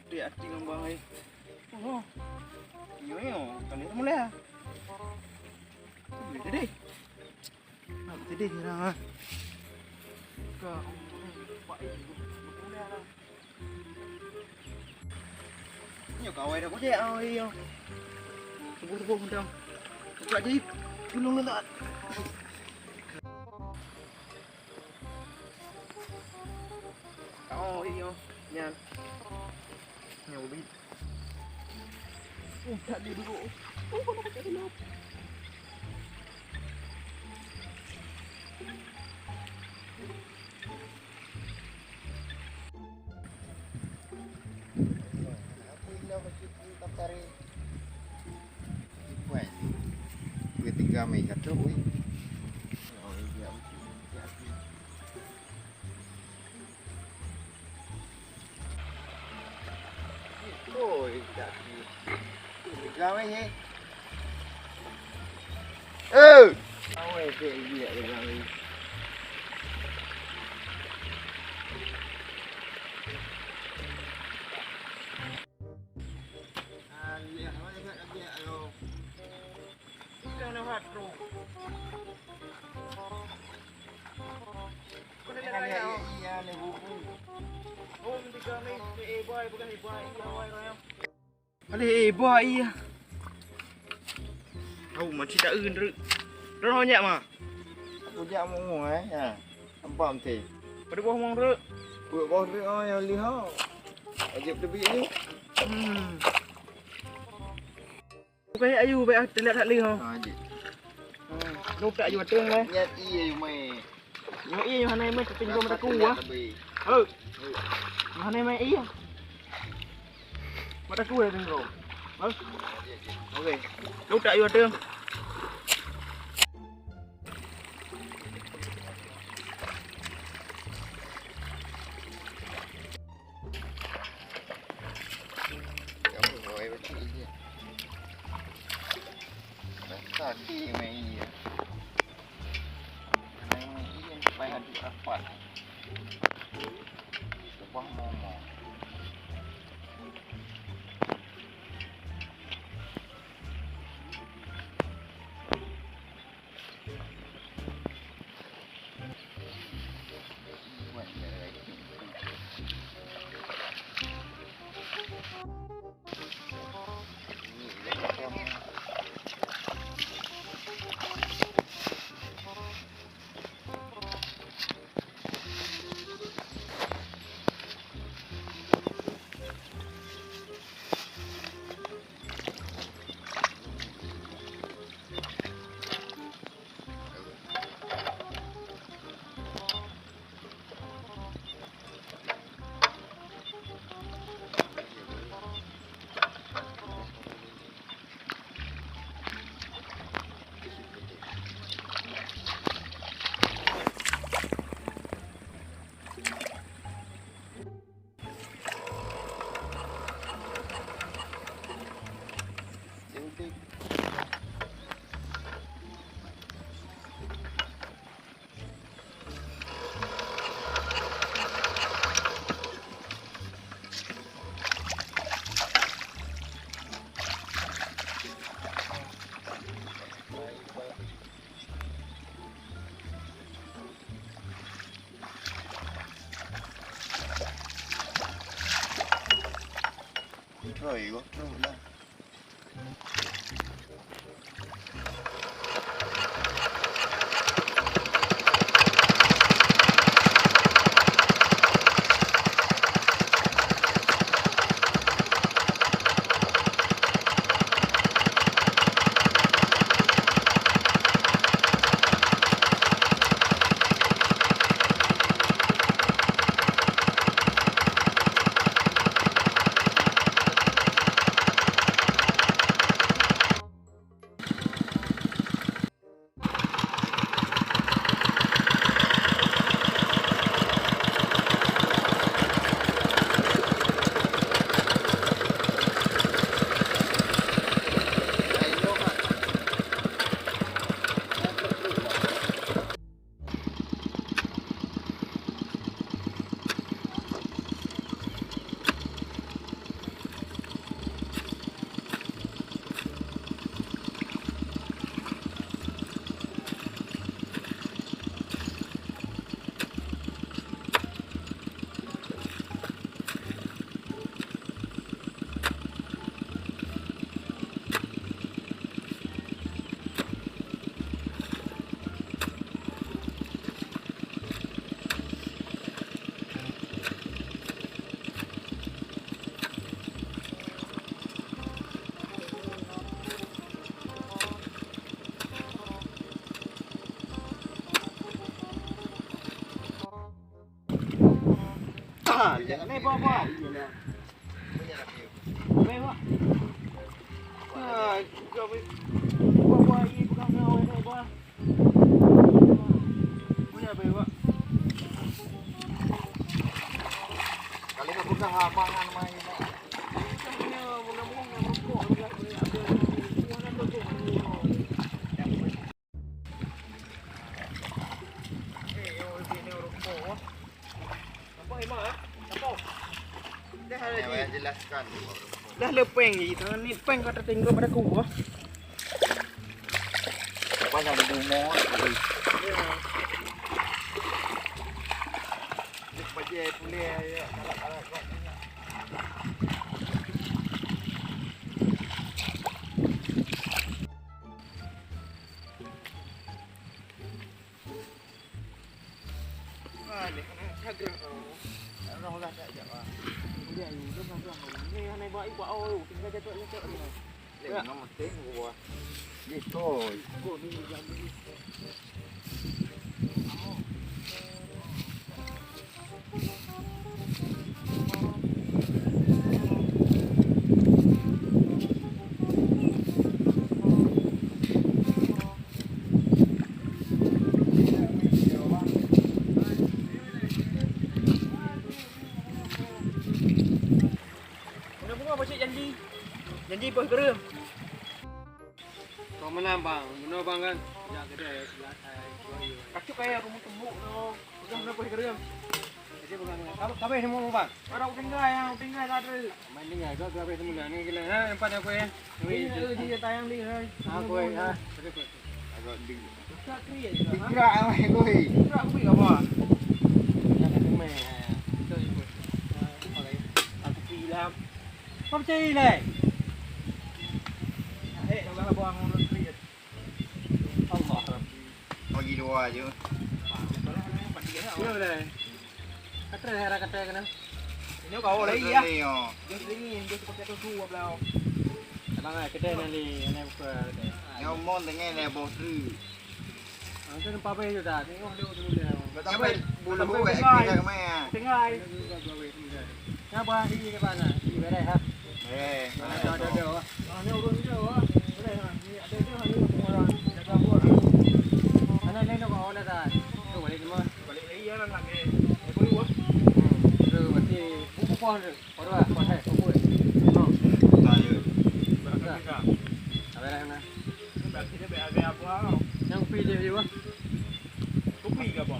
Dia hati ngembang ai. Oh. Iyo, kan itu mulai. Jadi. Jadi kira. Ka. Pak itu. Nhiều cậu đâu có dễ ơi không? Tunggu dong. Buka jadi gulung lu tak? Oh iya, nyan. Nyobi. Tadi dulu. Kenapa jadi lop? Tiga mega terus. Ôi, tiga mega. Ôi, cái gì vậy rồi? Ada boy iya. Oh, macam tak undru. Ron banyak mah. Aku jak mau ya. Nampak mesti. Pada bawah mong ru. Buat bawah tu yang lihat. Ajib tepi ni. Bukan ayu baik terlihat tak leh. Ajib. Lu tak ayu betul lah. Nyat iya mai. Yang iya yang hanai mai tertinggal mata ku ah. Halo. Yang hanai mai iya. Mata ku dah tengok. Halo. Okey. Lu tak ayu betul. Kaki mai. Mai yang supaya ada rapat. Sebuah momo. Rồi quá, rồi đó. Này bo bo. Mày bo. Go với bo bo đi bukan ngau này bo. Punya be bo. Kali ka buka hapangan main. Jelaskan. Dah lepeng gitu. Ni peng kata tinggal pada ku. Apa yang bumo? Ni paje pule ya. Ni hagra. Orang dah tak jawab. Dia itu kan ni hanai baik buat oh tinggal jatuh ni. Lek nama teng gua. Gitu. Kau ni jam ni. Janji bos geram. Kau mana bang? Mana bang kan? Ya kedai. Kacuk kayak rumah tembuk no. Udah bos geram. Jadi bukan. Tapi semua bang. Orang tinggal ada. Main tinggal kau tapi semua ni gila. Ha, empat aku ya. Dia tayang di hai. Aku ya. Agak ding. Tak kriat. Gerak ai koi. Gerak aku pergi apa? Ya kan semua. Tu ikut. Aku hilang. Kau percaya lah. Dah buang orang kriat. Allah Rabbi. Bagi dua je. Ya boleh. Kata hera kata kena. Ini kau lagi ya. Ni yo. Dia dingin, dia pakai tu belau. Abang ah kedai nanti ana buka kedai. Yang mon dengan ni bos tu. Angkat nampak apa itu dah. Tengok dia dulu dia. Sampai bulu buat kita ke mana? Tinggal. Ya bah di ke mana? Di berai ha. Ada. Ni urun dia wah. Boleh ha. Ni ada dia ni orang jaga buat. Ana lain kau ada dah. Tu balik semua. Balik lagi ya lagi. Boleh wah. Tu mesti buku pon tu. Orang pon hai buku. Tak je. Berapa kita? Apa dah mana? Berarti dia ada apa? Yang pi dia juga. Kopi ke apa?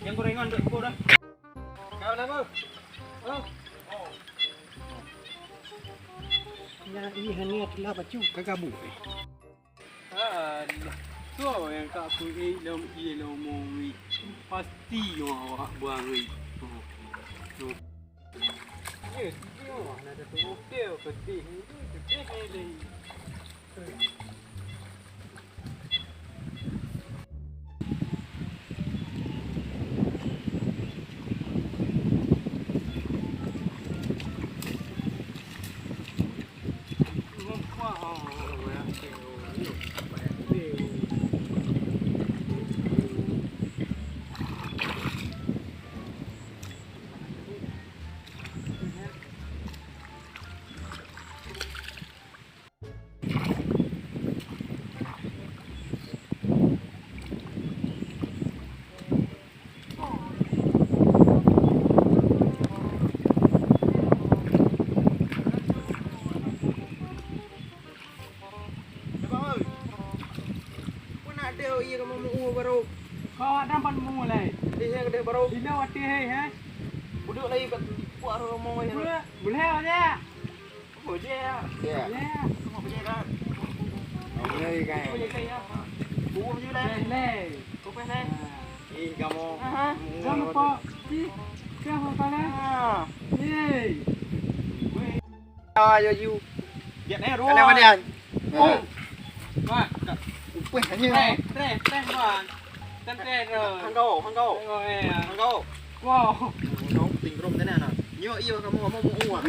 Yang gorengan dek kau dah. Kau nama? Oh. Ya ini hanya telah baca kagabu. Tu yang kat aku ni lom mongi. Pasti yang awak buang ni. Ya, dia ada tu hotel pedih ni. Pedih ni. Kau ada pan mulai. Dia ada baru Bila wati hai ha? duduk lagi kat buat rumah ni. Boleh aja. Boleh ya. Ya. Ya. Boleh dah. Boleh kan. Boleh kaya. Buat je dah. Boleh. Kau pasal. Kamu. Jangan lupa. Kau apa lah? Hey. Ayo you. Dia ni ruang. Kenapa dia? Oh. Wah. Upah hanya. Trend bang. Trend rồi. Hang kau. Rồi. Hang kau. Wow. Nó tình rôm thế này nè. Nhớ yêu kamu kamu mau uang.